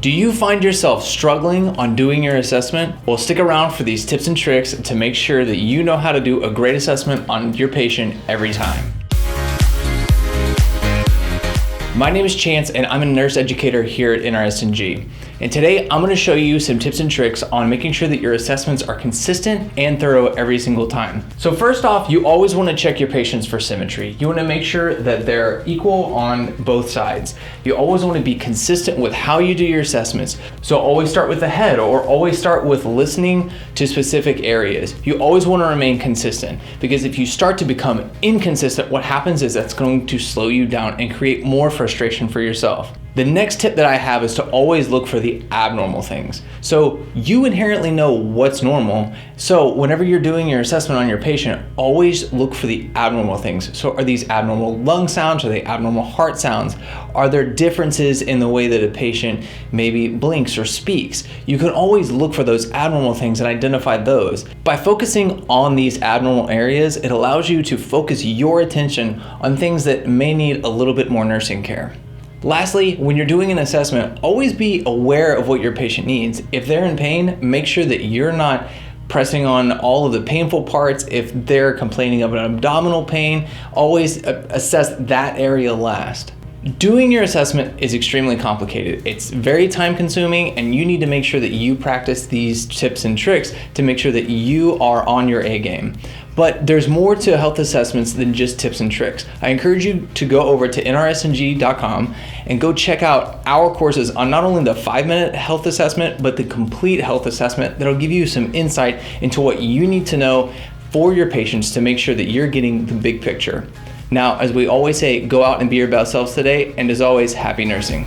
Do you find yourself struggling on doing your assessment? Well, stick around for these tips and tricks to make sure that you know how to do a great assessment on your patient every time. My name is Chance and I'm a nurse educator here at NRSNG. And today I'm going to show you some tips and tricks on making sure that your assessments are consistent and thorough every single time. So first off, you always want to check your patients for symmetry. You want to make sure that they're equal on both sides. You always want to be consistent with how you do your assessments. So always start with the head or always start with listening to specific areas. You always want to remain consistent, because if you start to become inconsistent, what happens is that's going to slow you down and create more frustration for yourself. The next tip that I have is to always look for the abnormal things. So you inherently know what's normal. So whenever you're doing your assessment on your patient, always look for the abnormal things. So are these abnormal lung sounds? Are they abnormal heart sounds? Are there differences in the way that a patient maybe blinks or speaks? You can always look for those abnormal things and identify those. By focusing on these abnormal areas, it allows you to focus your attention on things that may need a little bit more nursing care. Lastly, when you're doing an assessment, always be aware of what your patient needs. If they're in pain, make sure that you're not pressing on all of the painful parts. If they're complaining of an abdominal pain, always assess that area last. Doing your assessment is extremely complicated. It's very time consuming, and you need to make sure that you practice these tips and tricks to make sure that you are on your A game. But there's more to health assessments than just tips and tricks. I encourage you to go over to nrsng.com and go check out our courses on not only the 5-minute health assessment, but the complete health assessment that'll give you some insight into what you need to know for your patients to make sure that you're getting the big picture. Now, as we always say, go out and be your best selves today, and as always, happy nursing.